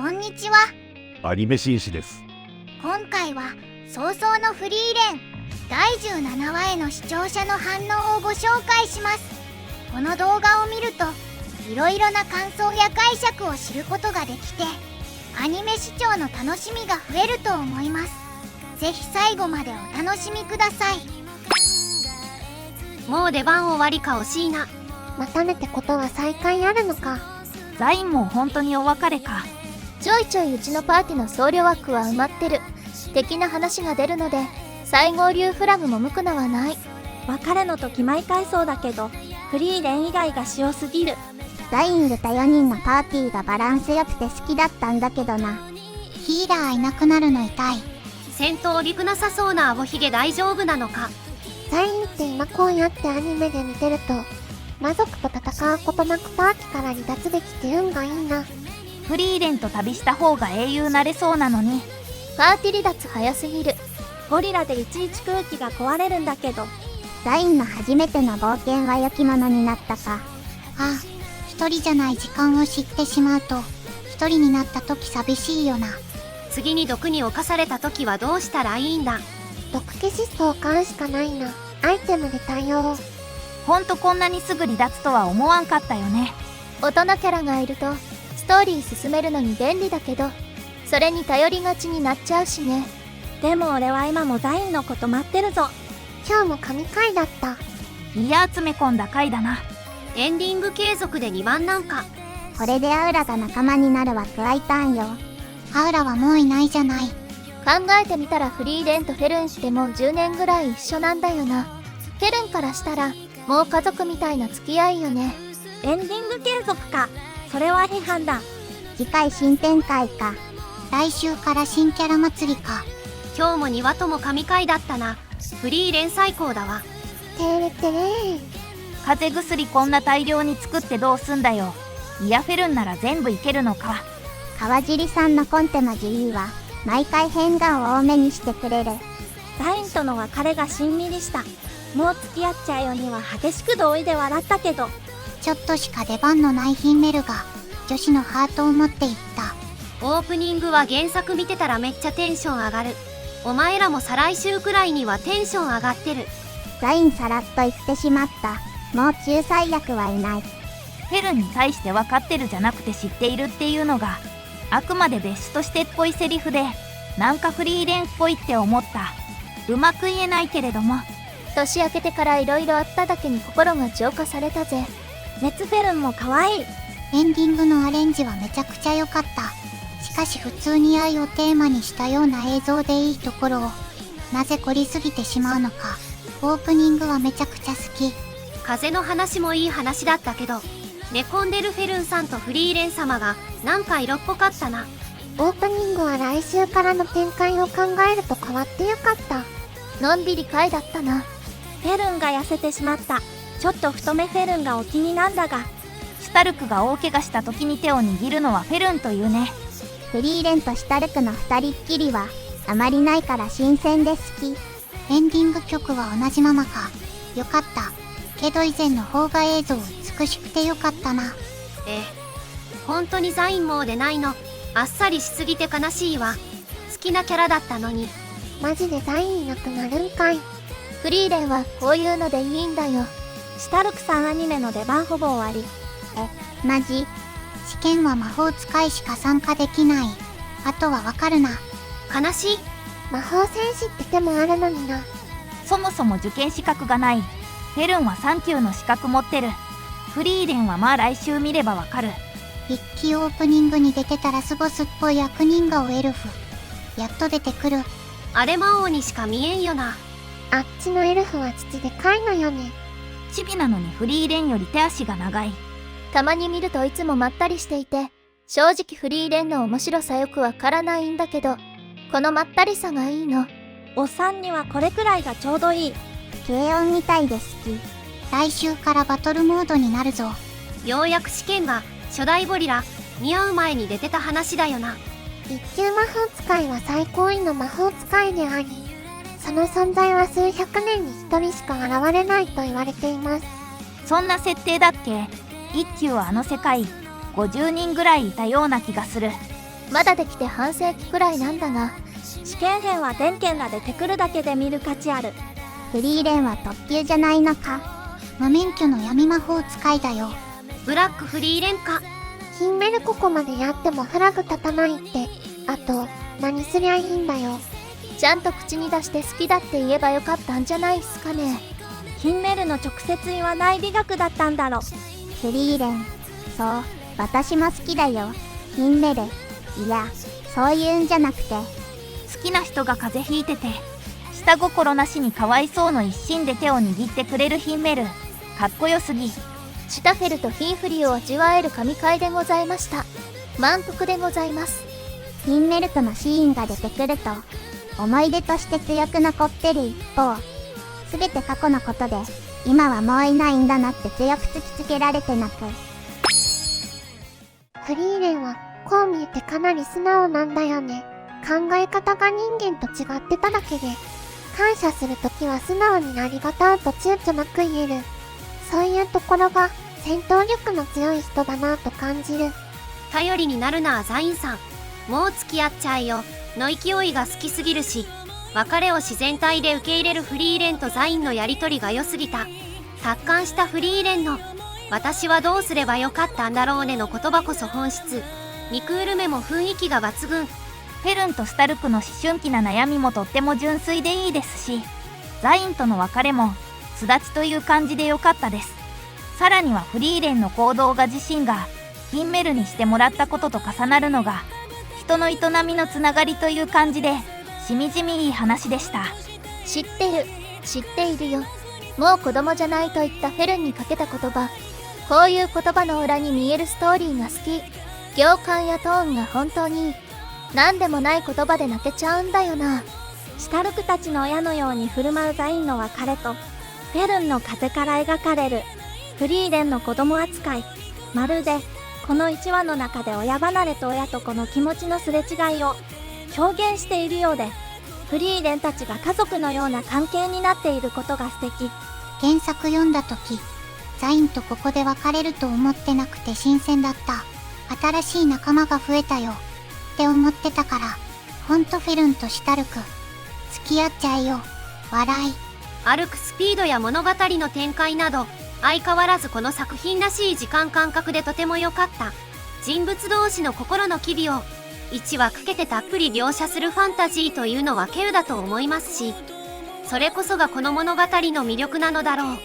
こんにちは。アニメ紳士です。今回は早々のフリーレン第17話への視聴者の反応をご紹介します。この動画を見るといろいろな感想や解釈を知ることができて、アニメ視聴の楽しみが増えると思います。ぜひ最後までお楽しみください。もう出番終わりか惜しいな。またねってことは再会あるのか。ザインも本当にお別れか。ちょいちょいうちのパーティの僧侶枠は埋まってる。的な話が出るので西郷流フラグも向くのはない。別れの時毎回そうだけど、フリーレン以外が塩すぎる。ザイングと4人のパーティーがバランス良くて好きだったんだけどな。ヒーラーいなくなるの痛い。戦闘力なさそうなアボヒゲ大丈夫なのか。ザインって今こうやってアニメで見てると、魔族と戦うことなくパーティから離脱できて運がいいな。フリーレンと旅した方が英雄なれそうなのに。パーティ離脱早すぎる。ゴリラでいちいち空気が壊れるんだけど。ザインの初めての冒険は良きものになったか。あ、一人じゃない時間を知ってしまうと一人になった時寂しいよな。次に毒に侵された時はどうしたらいいんだ。毒消しストを買うしかないな。アイテムで対応。ほんとこんなにすぐ離脱とは思わんかったよね。大人キャラがいるとストーリー進めるのに便利だけど、それに頼りがちになっちゃうしね。でも俺は今もザインのこと待ってるぞ。今日も神回だった。いや集め込んだ回だな。エンディング継続で2番なんか。これでアウラが仲間になる枠空いたんよ。アウラはもういないじゃない。考えてみたらフリーレンとフェルンってもう10年ぐらい一緒なんだよな。フェルンからしたらもう家族みたいな付き合いよね。エンディング継続か。それは批判だ。次回新展開か。来週から新キャラ祭りか。今日も2話とも神回だったな。フリーレン最高だわ。てれてれー。風邪薬こんな大量に作ってどうすんだよ。イヤフェルンなら全部いけるのか。川尻さんのコンテマジリーは毎回変顔を多めにしてくれる。ザインとの別れがしんみりした。もう付き合っちゃうよには激しく同意で笑ったけど。ちょっとしか出番のないヒンメルが女子のハートを持っていった。オープニングは原作見てたらめっちゃテンション上がる。お前らも再来週くらいにはテンション上がってる。ザインさらっと言ってしまった。もう仲裁役はいない。フェルンに対して分かってるじゃなくて知っているっていうのがあくまで別種としてっぽいセリフで、なんかフリーレンっぽいって思った。うまく言えないけれども。年明けてから色々あっただけに心が浄化されたぜ。熱フェルンも可愛い。エンディングのアレンジはめちゃくちゃ良かった。しかし普通に愛をテーマにしたような映像でいいところをなぜ凝りすぎてしまうのか。オープニングはめちゃくちゃ好き。風の話もいい話だったけど、寝込んでるフェルンさんとフリーレン様がなんか色っぽかったな。オープニングは来週からの展開を考えると変わってよかった。のんびり回だったな。フェルンが痩せてしまった。ちょっと太めフェルンがお気になんだが。シュタルクが大怪我した時に手を握るのはフェルンというね。フリーレンとシュタルクの二人っきりはあまりないから新鮮で好き。エンディング曲は同じままか。よかった。けど以前の邦画映像美しくてよかったな。本当にザインもうでないの。あっさりしすぎて悲しいわ。好きなキャラだったのに。マジでザインいなくなるんかい。フリーレンはこういうのでいいんだよ。シュタルクさんアニメの出番ほぼ終わり。マジ？試験は魔法使いしか参加できない。あとはわかるな。悲しい。魔法戦士って手もあるのにな。そもそも受験資格がない。フェルンは3級の資格持ってる。フリーレンはまあ来週見ればわかる。一期オープニングに出てたラスボスっぽい悪人顔エルフ。やっと出てくる。あれ魔王にしか見えんよな。あっちのエルフは父でかいのよね。チビなのにフリーレンより手足が長い。たまに見るといつもまったりしていて、正直フリーレンの面白さよくわからないんだけど、このまったりさがいいの。おっさんにはこれくらいがちょうどいい。軽音みたいで好き。来週からバトルモードになるぞ。ようやく試験が初代ゴリラ似合う前に出てた話だよな。一級魔法使いは最高位の魔法使いであり、その存在は数百年に一人しか現れないと言われています。そんな設定だっけ？一級はあの世界50人ぐらいいたような気がする。まだできて半世紀くらいなんだが、試験編は電剣ら出てくるだけで見る価値ある。フリーレンは特級じゃないのか。無免許の闇魔法使いだよ。ブラックフリーレンか。ヒンメルここまでやってもフラグ立たないって。あと、何すりゃいいんだよ。ちゃんと口に出して好きだって言えばよかったんじゃないっすかね。ヒンメルの直接言わない美学だったんだろ。フリーレン、そう、私も好きだよ。ヒンメル、いや、そういうんじゃなくて。好きな人が風邪ひいてて、下心なしにかわいそうの一心で手を握ってくれるヒンメル。かっこよすぎ。シュタフェルとヒンフリを味わえる神回でございました。満腹でございます。ヒンメルとのシーンが出てくると、思い出として強く残ってる一方、すべて過去のことで、今はもういないんだなって強く突きつけられて泣く。フリーレンは、こう見えてかなり素直なんだよね。考え方が人間と違ってただけで、感謝するときは素直にありがとうと躊躇なく言える。そういうところが、戦闘力の強い人だなと感じる。頼りになるな、ザインさん。もう付き合っちゃえよの勢いが好きすぎるし、別れを自然体で受け入れるフリーレンとザインのやりとりが良すぎた。達観したフリーレンの私はどうすればよかったんだろうねの言葉こそ本質。2クール目も雰囲気が抜群。フェルンとスタルクの思春期な悩みもとっても純粋でいいですし、ザインとの別れも巣立ちという感じでよかったです。さらにはフリーレンの行動が自身がヒンメルにしてもらったことと重なるのが、人の営みのつながりという感じでしみじみいい話でした。知っているよ。もう子供じゃないと言ったフェルンにかけた言葉。こういう言葉の裏に見えるストーリーが好き。行間やトーンが本当にいい。なんでもない言葉で泣けちゃうんだよな。シュタルクたちの親のように振る舞うザインの別れと、フェルンの風から描かれるフリーレンの子供扱い。まるでこの1話の中で親離れと親と子の気持ちのすれ違いを表現しているようで、フリーレンたちが家族のような関係になっていることが素敵。原作読んだ時、ザインとここで別れると思ってなくて新鮮だった。新しい仲間が増えたよって思ってたから、ほんとフェルンとシュタルク付き合っちゃえよ。笑い。歩くスピードや物語の展開など、相変わらずこの作品らしい時間感覚でとても良かった。人物同士の心の機微を1話かけてたっぷり描写するファンタジーというのは稀有だと思いますし、それこそがこの物語の魅力なのだろう。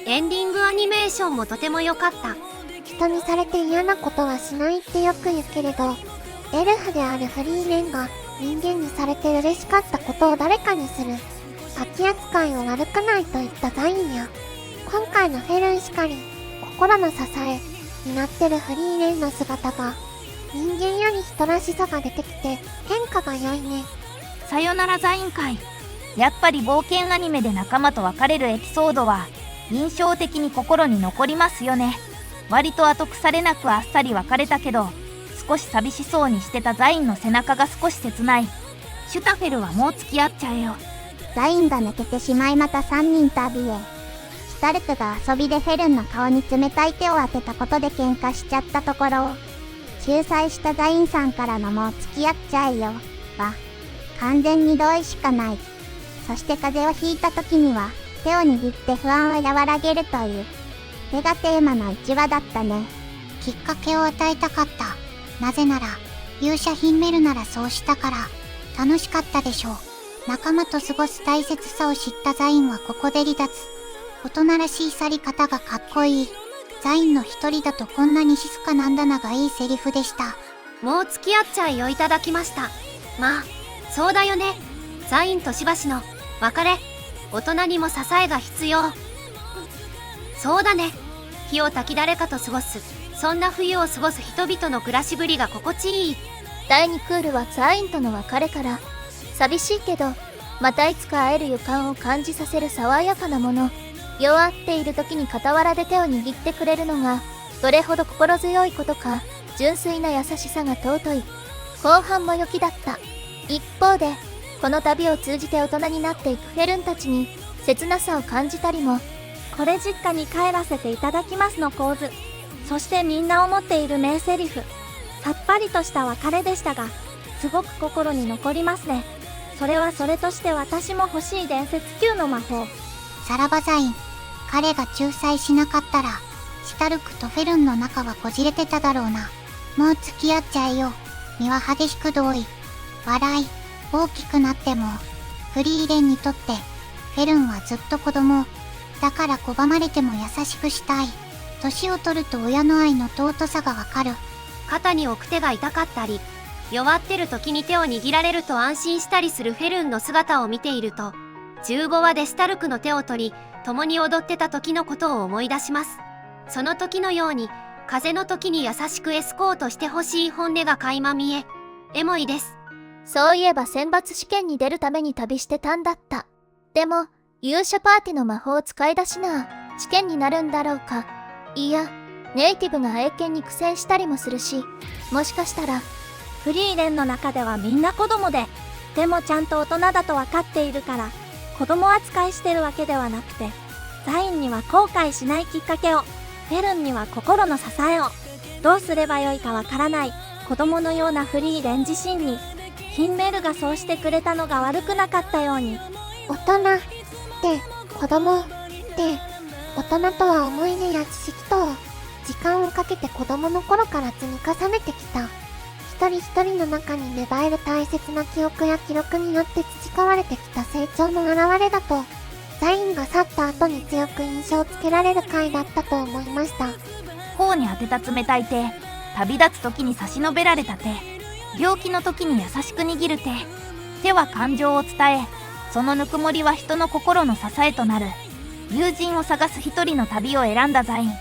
エンディングアニメーションもとても良かった。人にされて嫌なことはしないってよく言うけれど、エルフであるフリーレンが人間にされて嬉しかったことを誰かにする。秋扱いを悪くないと言ったザインや、今回のフェルンしかり、心の支えになってるフリーレンの姿が、人間より人らしさが出てきて変化が良いね。さよならザイン会。やっぱり冒険アニメで仲間と別れるエピソードは印象的に心に残りますよね。割と後腐れなくあっさり別れたけど、少し寂しそうにしてたザインの背中が少し切ない。シュタフェルはもう付き合っちゃえよ。ザインが抜けてしまいまた3人旅へ。シュタルクが遊びでフェルンの顔に冷たい手を当てたことで喧嘩しちゃったところを、仲裁したザインさんからのもう付き合っちゃえよは、完全に同意しかない。そして風邪をひいた時には、手を握って不安を和らげるという、手がテーマの1話だったね。きっかけを与えたかった。なぜなら、勇者ヒンメルならそうしたから、楽しかったでしょう。仲間と過ごす大切さを知ったザインはここで離脱。大人らしい去り方がかっこいい。ザインの一人だとこんなに静かなんだながいいセリフでした。もう付き合っちゃえよいただきました。まあ、そうだよね。ザインとしばしの別れ。大人にも支えが必要。そうだね。火を焚き誰かと過ごす。そんな冬を過ごす人々の暮らしぶりが心地いい。第2クールはザインとの別れから、寂しいけど、またいつか会える予感を感じさせる爽やかなもの。弱っている時に傍らで手を握ってくれるのが、どれほど心強いことか、純粋な優しさが尊い。後半も良きだった。一方で、この旅を通じて大人になっていくフェルンたちに、切なさを感じたりも、これ実家に帰らせていただきますの構図。そしてみんな思っている名台詞。さっぱりとした別れでしたが、すごく心に残りますね。それはそれとして私も欲しい伝説級の魔法。さらばザイン、彼が仲裁しなかったら、シュタルクとフェルンの仲はこじれてただろうな。もう付き合っちゃえよ。身は激しく同意。笑い、大きくなっても、フリーレンにとって、フェルンはずっと子供。だから拒まれても優しくしたい。年を取ると親の愛の尊さがわかる。肩に置く手が痛かったり、弱ってる時に手を握られると安心したりするフェルンの姿を見ていると、15話でスタルクの手を取り、共に踊ってた時のことを思い出します。その時のように、風の時に優しくエスコートしてほしい本音が垣間見え、エモいです。そういえば選抜試験に出るために旅してたんだった。でも、勇者パーティの魔法を使い出しな、試験になるんだろうか。いや、ネイティブが愛犬に苦戦したりもするし、もしかしたら、フリーレンの中ではみんな子供で、でもちゃんと大人だと分かっているから、子供扱いしてるわけではなくて、ザインには後悔しないきっかけを、フェルンには心の支えを、どうすればよいかわからない子供のようなフリーレン自身に、ヒンメルがそうしてくれたのが悪くなかったように。大人って子供って大人とは思い出や知識と時間をかけて子供の頃から積み重ねてきた。一人一人の中に芽生える大切な記憶や記録によって培われてきた成長の表れだと、ザインが去った後に強く印象をつけられる回だったと思いました。頬に当てた冷たい手、旅立つ時に差し伸べられた手、病気の時に優しく握る手。手は感情を伝え、そのぬくもりは人の心の支えとなる。友人を探す一人の旅を選んだザイン。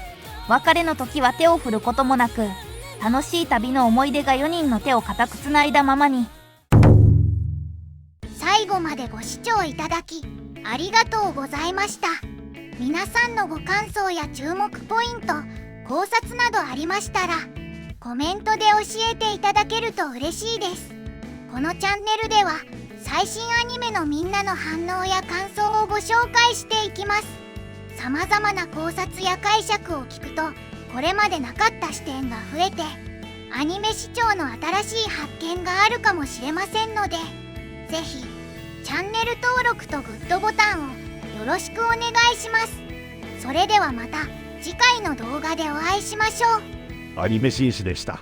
別れの時は手を振ることもなく、楽しい旅の思い出が4人の手を固くつないだままに。最後までご視聴いただきありがとうございました。皆さんのご感想や注目ポイント、考察などありましたらコメントで教えていただけると嬉しいです。このチャンネルでは最新アニメのみんなの反応や感想をご紹介していきます。様々な考察や解釈を聞くとこれまでなかった視点が増えてアニメ視聴の新しい発見があるかもしれませんので、ぜひチャンネル登録とグッドボタンをよろしくお願いします。それではまた次回の動画でお会いしましょう。アニメ紳士でした。